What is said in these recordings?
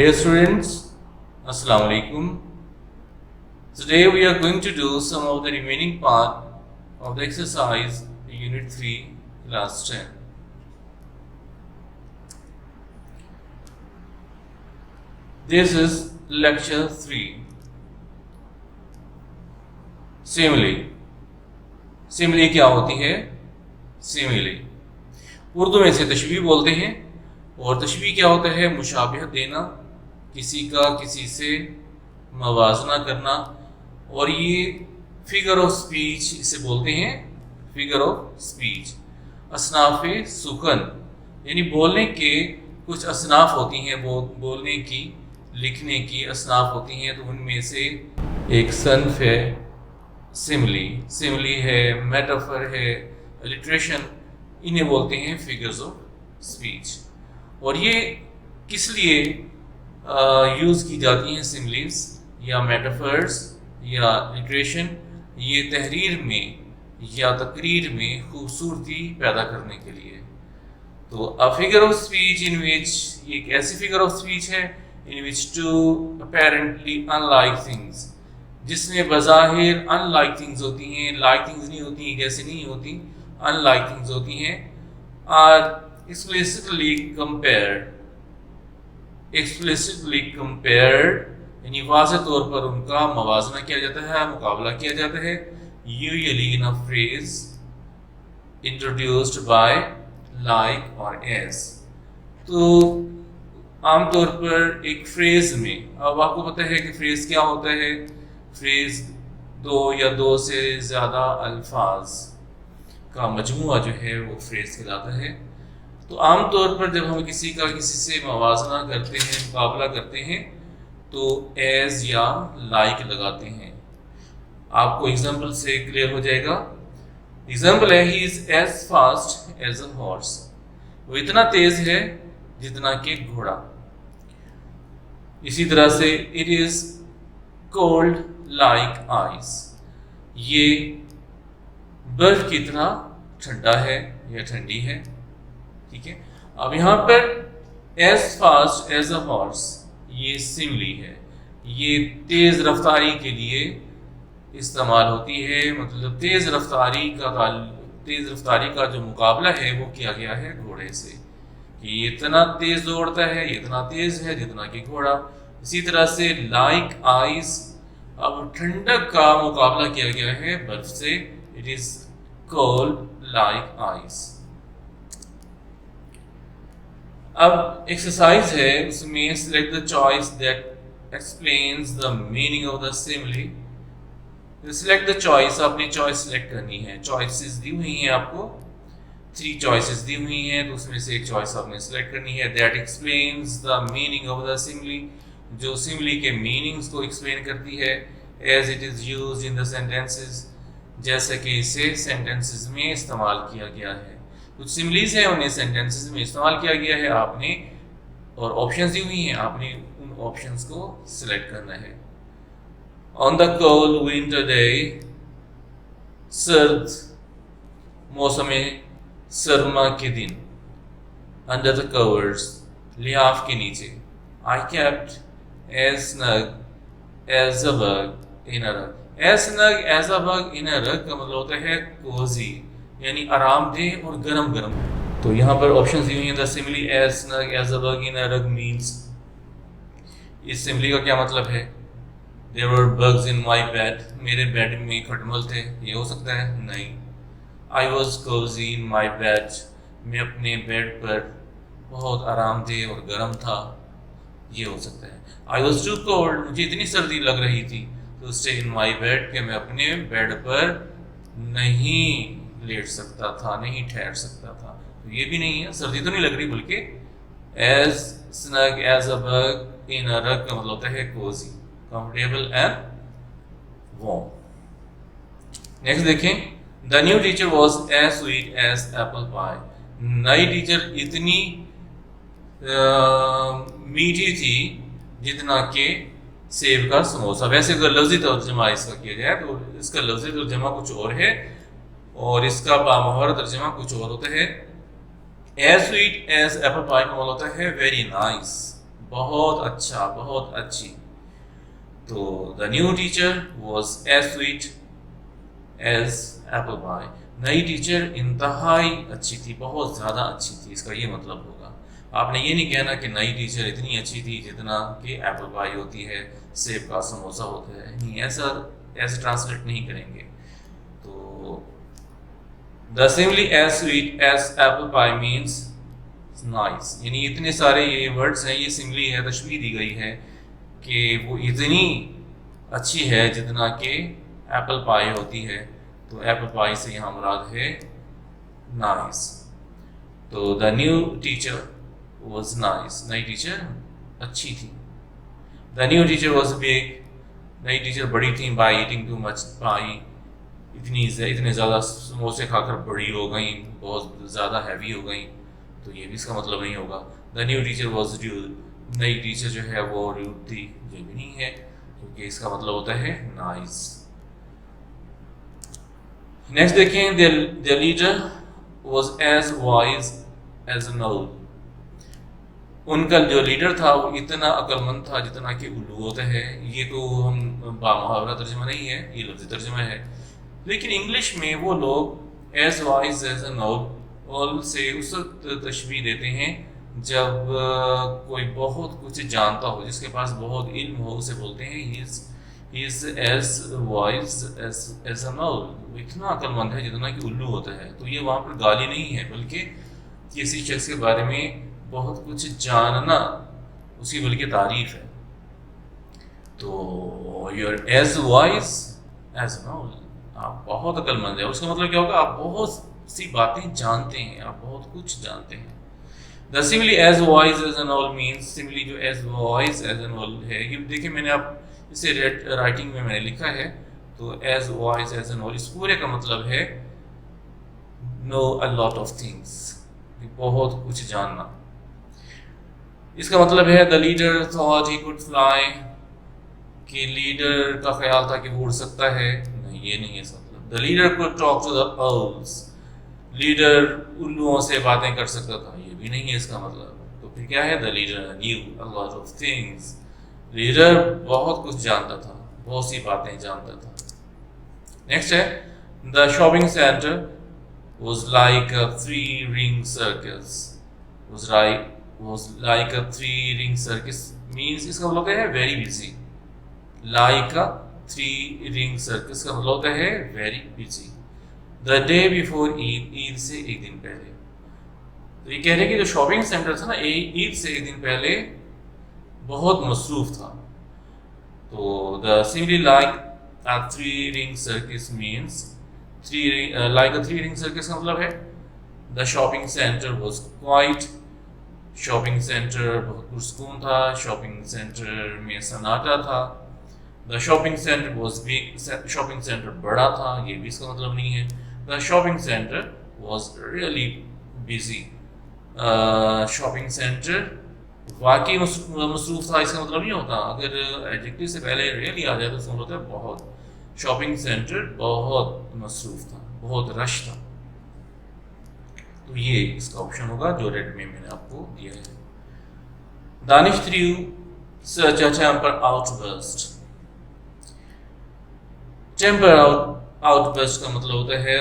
Dear students, Assalamu alaikum. Today we are going to do some of the remaining part of the exercise Unit 3, Class 10. This is Lecture 3. Simile. Simile क्या होती है? Simile Urdu में इसे तशबीह बोलते हैं। और तशबीह क्या होता है? मुशाबहत देना, किसी का किसी से मवाजना करना। और ये फिगर ऑफ स्पीच इसे बोलते हैं, फिगर ऑफ स्पीच। असनाफ सुखन यानी बोलने के कुछ असनाफ होती हैं, बोलने की लिखने की असनाफ होती हैं, तो उनमें से एक सन्फ है सिमली, सिमली है, मेटाफर है, लिटरेशन, इन्हें बोलते हैं फिगर्स ऑफ स्पीच। और ये किस लिए यूज़ की जाती हैं सिमलीज या मेटाफर्स या लिटरेशन? ये तहरीर में या तकरीर में खूबसूरती पैदा करने के लिए। तो a figure of speech in which, ये एक ऐसी फिगर ऑफ स्पीच है in which two apparently unlike things, जिसमें बज़ाहिर अनलाइक थिंग्स होती हैं, लाइक थिंग्स नहीं होती, जैसे नहीं होती, अनलाइक थिंग्स होती हैं, आर explicitly compared यानी वाज़ेह तौर पर उनका मवाजना किया जाता है, मुकाबला किया जाता है। usually in a phrase introduced by like और as। तो आमतौर पर एक फ्रेज में, अब आपको पता है कि फ्रेज क्या होता है? फ्रेज दो या दो से ज़्यादा अल्फाज का मजमूआ जो है वो फ्रेज कहलाता है। तो आमतौर पर जब हम किसी का किसी से मवाजना करते हैं, मुकाबला करते हैं, तो एज या लाइक लगाते हैं। आपको एग्जाम्पल से क्लियर हो जाएगा। एग्जाम्पल है, he is as fast as a horse, वो इतना तेज है जितना कि घोड़ा। इसी तरह से it is cold like ice, ये बर्फ की तरह ठंडा है या ठंडी है। ठीक है, अब यहाँ पर as fast as a horse ये सिमली है, ये तेज रफ्तारी के लिए इस्तेमाल होती है। मतलब तेज रफ्तारी का जो मुकाबला है वो किया गया है घोड़े से, कि ये इतना तेज दौड़ता है, ये इतना तेज है जितना कि घोड़ा। इसी तरह से लाइक आइस, अब ठंडक का मुकाबला किया गया है बर्फ से, it is cold like ice. अब एक्सरसाइज है, उसमें select the choice that explains the meaning of the simile. Select the choice, अपनी चॉइस सिलेक्ट करनी है। चॉइसेस दी हुई हैं आपको, 3 चॉइसेस दी हुई हैं, तो उसमें से एक चॉइस आपने सिलेक्ट करनी है। That explains the meaning of the simile, जो सिमली के मीनिंग्स को एक्सप्लेन करती है। As it is used in the sentences, जैसे कि इसे सेंटेंसेस में इस्तेमाल किया गया है। कुछ सिमलीज हैं, उन्हें सेंटेंसेस में इस्तेमाल किया गया है आपने, और ऑप्शंस दी हुई हैं, आपने उन ऑप्शंस को सिलेक्ट करना है। On the cold winter day, सर्द मौसम सरमा के दिन, अंडर द कवर्स, लिहाफ के नीचे, I kept as snug as a bug in a rug. As snug as a bug in a rug का मतलब होता है कोजी, यानी आरामदेह और गरम गरम। तो यहाँ पर ऑप्शन दी हुई है। The simile as snug as a bug in a rug means, इस सिमली का क्या मतलब है? There were bugs in my bed, मेरे बेड में खटमल थे, ये हो सकता है? नहीं। I was cosy in my bed, मैं अपने बेड पर बहुत आरामदेह और गर्म था, ये हो सकता है। आई वॉज टू कोल्ड, मुझे इतनी सर्दी लग रही थी, तो स्टे इन माई बेड, कि मैं अपने बेड पर नहीं लेट सकता था, नहीं ठहर सकता था, तो ये भी नहीं है, सर्दी तो नहीं लग रही, बल्कि as snug as a bug in a rug का मतलब होता है cosy, comfortable and warm. Next देखें, the new teacher was as sweet as apple pie, नई टीचर इतनी मीठी थी जितना कि सेब का समोसा। वैसे अगर लफ्जी तर्जमा इसका किया जाए तो इसका लफ्जी तर्जमा कुछ और है और इसका बामहारा तर्जमा कुछ और होता है। As sweet as apple pie का मतलब होता है वेरी नाइस, बहुत अच्छा, बहुत अच्छी। तो the new teacher was as sweet as apple pie. नई टीचर इंतहाई अच्छी थी, बहुत ज़्यादा अच्छी थी, इसका ये मतलब होगा। आपने ये नहीं कहना कि नई टीचर इतनी अच्छी थी जितना कि एप्पल पाई होती है, सेब का समोसा होता है, नहीं, ऐसा ऐसे ट्रांसलेट नहीं करेंगे। तो the simile as sweet as apple pie means nice, यानी इतने सारे ये वर्ड्स हैं, ये सिमली है, तशबीह दी गई है कि वो इतनी अच्छी है जितना कि एप्पल पाई होती है। तो एप्पल पाई से यहाँ मुराद है नाइस। तो the new teacher was nice, नई टीचर अच्छी थी। The new teacher was big, नई टीचर बड़ी थी। बाई ईटिंग टू मच पाई, इतने ज़्यादा समोसे खाकर बड़ी हो गई, बहुत ज़्यादा हैवी हो गई, तो ये भी इसका मतलब नहीं होगा। The new teacher was dude, नई टीचर जो है वो ड्यूड थी, ये भी नहीं है, क्योंकि इसका मतलब होता है नाइस। नेक्स्ट देखें, the leader was as wise as an owl, उनका जो लीडर था वो इतना अक्लमंद था जितना कि उल्लू होता है। ये तो हम बामुहावरा तर्जमा नहीं है, ये लफ्ज़ी तर्जमा है, लेकिन इंग्लिश में वो लोग एज वाइज एज एन ओल से उस तशबीह देते हैं जब कोई बहुत कुछ जानता हो, जिसके पास बहुत इल्म हो, उसे बोलते हैं he is as wise as an owl, वो इतना अक्लमंद है जितना कि उल्लू होता है। तो ये वहाँ पर गाली नहीं है, बल्कि किसी शख्स के बारे में बहुत कुछ जानना उसकी बल्कि तारीफ है। तो your as wise as an owl, आप बहुत अक्लमंद है, उसका मतलब क्या होगा, आप बहुत सी बातें जानते हैं, आप बहुत कुछ जानते हैं। The simile as wise as an owl means, simile जो as wise as an owl है, ये देखिए मैंने आप इसे राइटिंग में मैंने लिखा है। तो एज वाइज एज एन ओल, इस पूरे का मतलब है know a lot of things, बहुत कुछ जानना। इसका मतलब है the leader thought he could fly, कि लीडर का ख्याल था कि वो उड़ सकता है, नहीं, ये नहीं है इसका मतलब। The leader could talk to the owls, leader उल्लुओं से बातें कर सकता था, ये भी नहीं है इसका मतलब। तो फिर क्या है, the leader new a lot of things, leader बहुत कुछ जानता था, बहुत सी बातें जानता था। नेक्स्ट है, the shopping centre was like a three-ring circus, was like a three-ring circus means इसका मतलब होता है very busy, like a three-ring circus का मतलब होता है very busy। the day before Eid, Eid से एक दिन पहले। तो ये कह रहे हैं कि जो शॉपिंग सेंटर था ना, ईद से एक दिन पहले बहुत मसरूफ था। तो the simply like a three-ring circus means like a three-ring circus का मतलब है the shopping center was quiet, shopping centre बहुत पुरसकून था, शॉपिंग सेंटर में सन्नाटा था। The shopping centre was big, shopping centre बड़ा था, ये भी इसका मतलब नहीं है। The shopping centre was really busy, shopping centre वाकई मसरूफ था, इसका मतलब नहीं होता। अगर एडजेक्टिव से पहले रियली आ जाए तो इसका मतलब होता है बहुत। शॉपिंग सेंटर बहुत मसरूफ था, बहुत रश था। तो ये इसका ऑप्शन होगा जो रेड में मैंने आपको दिया है। दानिश थ्रू सच अ टेम्पर आउटबर्स्ट, टेम्पर आउटबर्स्ट का मतलब होता है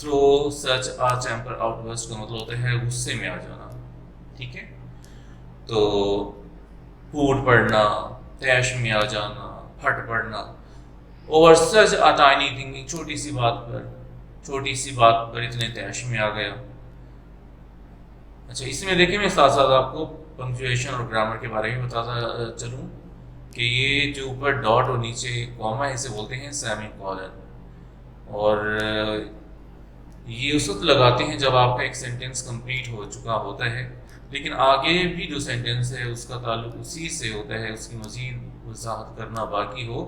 थ्रो सच अ टेम्पर आउटबर्स्ट का मतलब होता है गुस्से में आ जाना, ठीक है। तो फूट पड़ना, तैश में आ जाना, फट पड़ना। Over such a tiny thing, छोटी सी बात पर इतने तैश में आ गया। अच्छा, इसमें देखिए मैं साथ साथ आपको पंक्चुएशन और ग्रामर के बारे में बताता चलूँ कि ये जो ऊपर डॉट और नीचे कॉमा है इसे बोलते हैं सेमीकोलन, और ये उस वक्त लगाते हैं जब आपका एक सेंटेंस कंप्लीट हो चुका होता है, लेकिन आगे भी जो सेंटेंस है उसका ताल्लुक उसी से होता है, उसकी मज़ीद वजाहत करना बाकी हो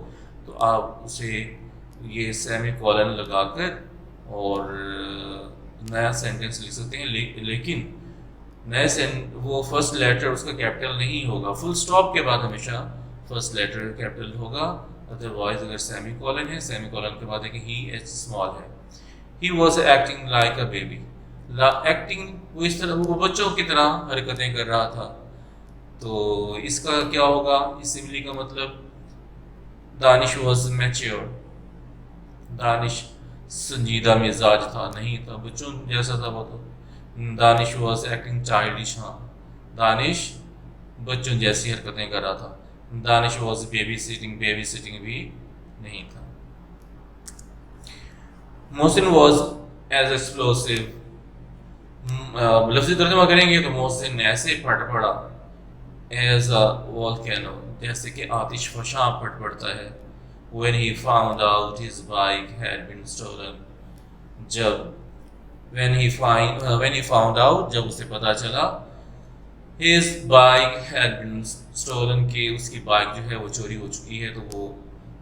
तो आप उसे ये सेमीकोलन लगाकर और नया सेंटेंस लिख सकते हैं। लेकिन नए वो फर्स्ट लेटर उसका कैपिटल नहीं होगा, फुल स्टॉप के बाद हमेशा फर्स्ट लेटर कैपिटल होगा। अदरवाइज अगर सेमीकोलन है, सेमीकोलन के बाद है कि ही एच स्मॉल है। He was acting like a baby, acting वो इस तरह वो बच्चों की तरह हरकतें कर रहा था। तो इसका क्या होगा, इस सिमिली का मतलब दानिश वॉज मैच्योर, दानिश संजीदा मिजाज था, नहीं था, बच्चों जैसा था वो। तो दानिश वॉज एक्टिंग चाइल्डिश, हाँ दानिश बच्चों जैसी हरकतें कर रहा था। Danish was baby sitting, baby sitting भी नहीं था। मोहसिन वॉज एज एक्सप्लोसिव, लफ्ज़ी तर्जुमा करेंगे तो मोहसिन ऐसे फट पड़ा, एज अ वोल्केनो, जैसे कि आतिश फशां फट पड़ता है। When he found out his bike had been stolen, when he found out, जब उसे पता चला, his bike had been stolen, कि उसकी बाइक जो है वो चोरी हो चुकी है, तो वो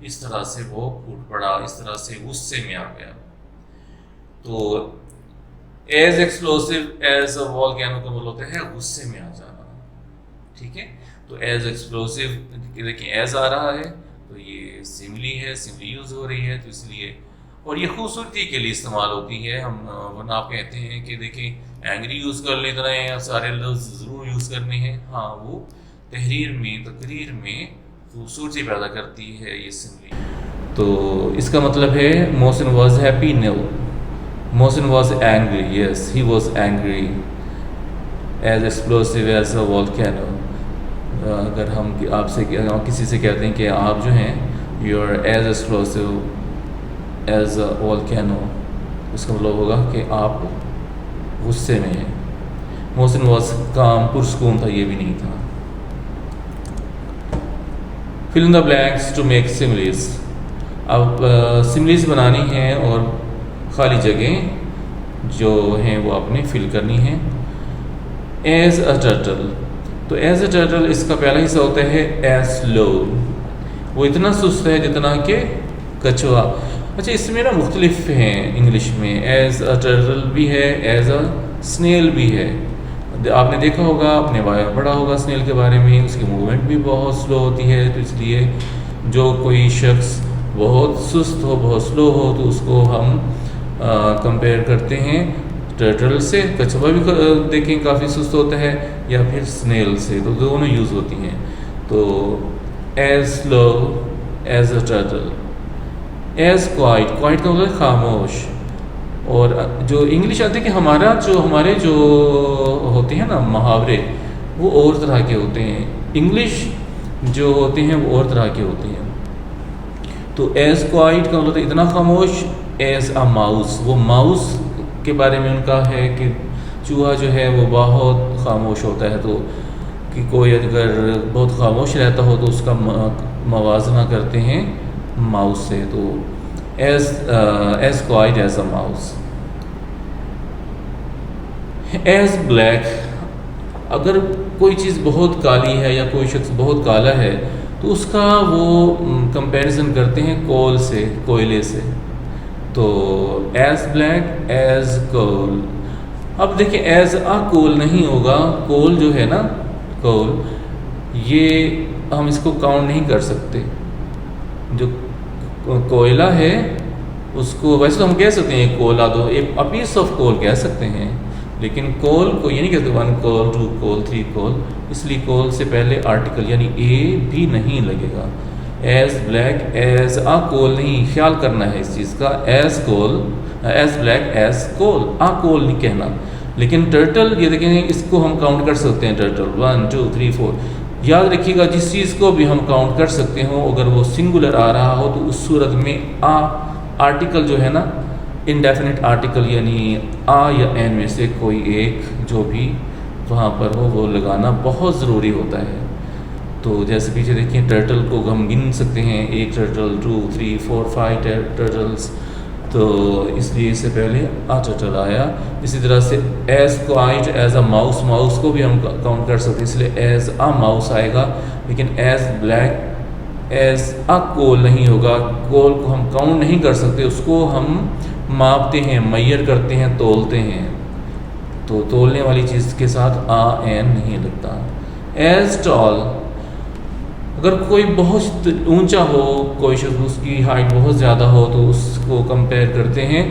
इस तरह से वो फूट पड़ा, इस तरह से गुस्से में आ गया। तो as explosive as a volcano का मतलब होता है गुस्से में आ जाना, ठीक है। तो एज एक्सप्लोसिव, देखिए एज आ रहा है तो ये सिमली है, सिमली यूज हो रही है, तो इसलिए, और ये खूबसूरती के लिए इस्तेमाल होती है। हम वरना आप कहते हैं कि देखिए एंग्री यूज कर लेते हैं, सारे लफ्ज जरूर यूज करने हैं, हाँ वो तहरीर में, तकरीर में खूबसूरती पैदा करती है ये सिमली। तो इसका मतलब है Mohsin was happy, no, Mohsin was angry, yes he was angry, as explosive as a volcano. अगर हम आपसे किसी से कहते हैं कि आप जो हैं you are as explosive as a volcano, इसका मतलब होगा कि आप गुस्से में हैं। मोहसिन वॉज काम, पुरस्कून था, ये भी नहीं था। Fill in the blanks to make similes, अब सिमिलीज बनानी है और खाली जगह जो हैं वो आपने फिल करनी है। एज अ टर्टल, तो एज अ टर्टल इसका पहला हिस्सा होता है एज स्लो, वो इतना सुस्त है जितना कि कछुआ। अच्छा, इसमें ना मुख्तलिफ हैं इंग्लिश में, एज अ टर्टल भी है, एज अ स्नेल भी है। आपने देखा होगा, आपने पढ़ा होगा स्नेल के बारे में, उसकी मूवमेंट भी बहुत स्लो होती है, तो इसलिए जो कोई शख्स बहुत सुस्त हो, बहुत स्लो हो, तो उसको हम कंपेयर करते हैं टर्टल से। कछुआ भी देखें काफ़ी सुस्त होता है, या फिर स्नेल से, तो दोनों यूज़ होती हैं। तो as slow as a turtle, as quiet, quiet का मतलब खामोश। और जो इंग्लिश आती है कि हमारे जो होते हैं ना मुहावरे, वो और तरह के होते हैं, इंग्लिश जो होते हैं वो और तरह के होते हैं। तो एज क्वाइट का मतलब इतना खामोश, एज अ माउस, वो माउस के बारे में उनका है कि चूहा जो है वो बहुत खामोश होता है, तो कि कोई अगर बहुत खामोश रहता हो तो उसका मवाजना करते हैं माउस से। तो as quiet as a mouse. As black, अगर कोई चीज़ बहुत काली है या कोई शख्स बहुत काला है तो उसका वो कंपैरिजन करते हैं कोल से, कोयले से। तो एज ब्लैक एज कोल। अब देखिए एज अ कोल नहीं होगा, कोल जो है ना, कोल, ये हम इसको काउंट नहीं कर सकते। जो कोयला है उसको वैसे तो हम कह सकते हैं कोला दो, एक अ पीस ऑफ कोल कह सकते हैं, लेकिन कोल को ये नहीं कहते 1 कोल 2 कोल 3 कोल, इसलिए कोल से पहले आर्टिकल यानी ए भी नहीं लगेगा। As black as a coal नहीं, ख्याल करना है इस चीज़ का, as coal, as black as coal, a coal नहीं कहना। लेकिन टर्टल, ये देखेंगे इसको हम काउंट कर सकते हैं, टर्टल 1 2 3 4। याद रखिएगा जिस चीज़ को भी हम काउंट कर सकते हो, अगर वो सिंगुलर आ रहा हो तो उस सूरत में आ आर्टिकल जो है ना, इनडेफिनिट आर्टिकल यानी आ या एन में से कोई एक जो भी वहाँ पर हो वो लगाना बहुत ज़रूरी होता है। तो जैसे पीछे देखिए टर्टल को हम गिन सकते हैं, 1 टर्टल 2 3 4 5 टर्टल्स, तो इसलिए इससे पहले आ टर्टल आया। इसी तरह से as quiet as a mouse, mouse को भी हम काउंट कर सकते हैं, इसलिए एज अ माउस आएगा। लेकिन as black as a coal नहीं होगा, कोल को हम काउंट नहीं कर सकते, उसको हम मापते हैं, मैयर करते हैं, तोलते हैं, तो तोलने वाली चीज़ के साथ आ एन नहीं लगता। एज टॉल, अगर कोई बहुत ऊंचा हो, कोई शख्स उसकी हाइट बहुत ज़्यादा हो, तो उसको कंपेयर करते हैं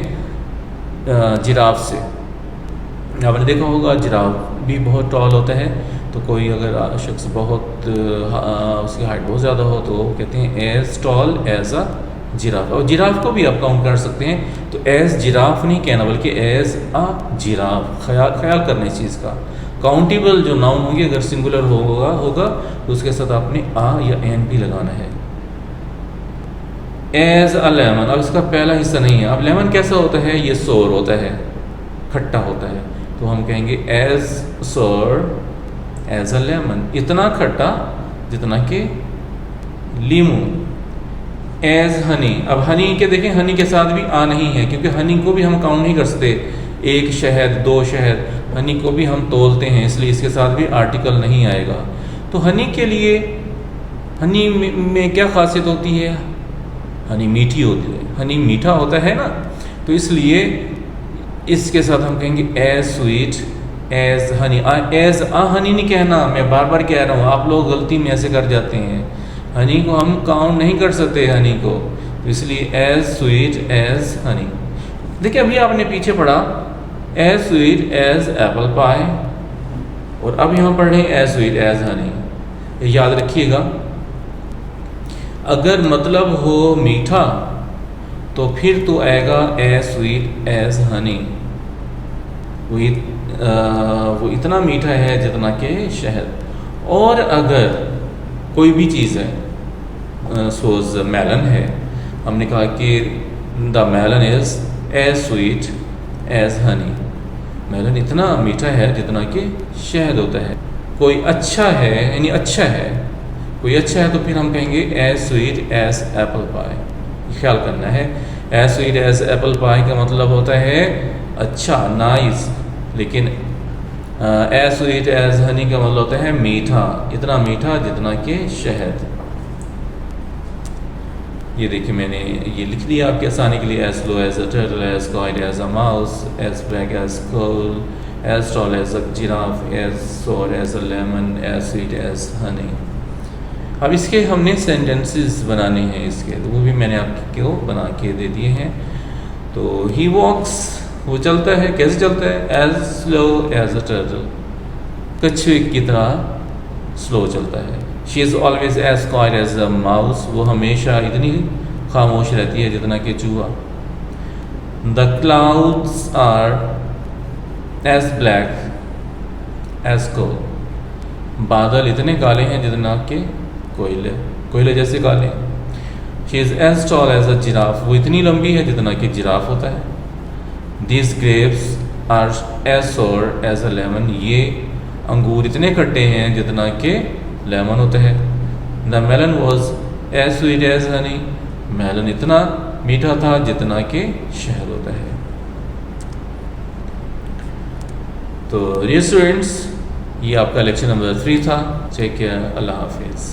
जिराफ से। आपने देखा होगा जिराफ भी बहुत टॉल होता है, तो कोई अगर शख्स बहुत उसकी हाइट बहुत ज़्यादा हो तो कहते हैं as tall as a giraffe. और जिराफ को भी आप काउंट कर सकते हैं, तो एज जिराफ नहीं कहना बल्कि एज अ जिराफ। ख्याल करना इस चीज़ का। काउंटेबल जो नाउन होंगे अगर सिंगुलर होगा तो उसके साथ आपने आ या एन भी लगाना है। एज अ लेमन, अब इसका पहला हिस्सा नहीं है। अब लेमन कैसा होता है, ये सोर होता है, खट्टा होता है, तो हम कहेंगे as sour as a lemon, इतना खट्टा जितना कि लीमू। एज हनी, अब हनी के देखें, हनी के साथ भी आ नहीं है क्योंकि हनी को भी हम काउंट नहीं कर सकते, एक शहद दो शहद, हनी को भी हम तोलते हैं, इसलिए इसके साथ भी आर्टिकल नहीं आएगा। तो हनी के लिए, हनी में क्या खासियत होती है, हनी मीठी होती है, हनी मीठा होता है ना, तो इसलिए इसके साथ हम कहेंगे as sweet as honey. As a honey नहीं कहना, मैं बार बार कह रहा हूँ, आप लोग गलती में ऐसे कर जाते हैं। हनी को हम काउंट नहीं कर सकते हनी को, तो इसलिए एज स्वीट एज हनी। देखिए अभी आपने पीछे पढ़ा as sweet as apple pie, और अब यहाँ पढ़ रहे हैं एज स्वीट एज हनी। याद रखिएगा, अगर मतलब हो मीठा तो फिर तो आएगा एज स्वीट एज हनी। वो इतना मीठा है जितना कि शहद। और अगर कोई भी चीज़ है, सपोज मेलन है, हमने कहा कि the melon is as sweet as honey, melon इतना मीठा है जितना कि शहद होता है। कोई अच्छा है यानी अच्छा है, कोई अच्छा है तो फिर हम कहेंगे as sweet as apple pie. ख्याल करना है, as sweet as apple pie का मतलब होता है अच्छा, नाइस, लेकिन एज स्वीट एज हनी का मतलब होता है मीठा, इतना मीठा जितना कि शहद। ये देखिए मैंने ये लिख दिया आपके आसानी के लिए, as slow as a turtle as quiet as a mouse as black as coal as tall as a giraffe as sour as a lemon as sweet as honey. अब इसके हमने सेंटेंसेस बनाने हैं इसके, तो वो भी मैंने आपको बना के दे दिए हैं। तो ही वॉक्स, वो चलता है, कैसे चलता है, as slow as a turtle, कछुए की तरह स्लो चलता है। She is always as quiet as a mouse, वो हमेशा इतनी खामोश रहती है जितना कि चूहा। The clouds are as black as coal, बादल इतने काले हैं जितना कि कोयले जैसे काले। She is as tall as a giraffe, वो इतनी लंबी है जितना कि जिराफ होता है। These grapes are as sour as a lemon, ये अंगूर इतने खट्टे हैं जितना कि लेमन होता है। The melon was as sweet as honey, melon इतना मीठा था जितना कि शहद होता है। तो डियर स्टूडेंट्स, ये आपका लेक्चर नंबर 3 था। टेक केयर, अल्लाह हाफिज़।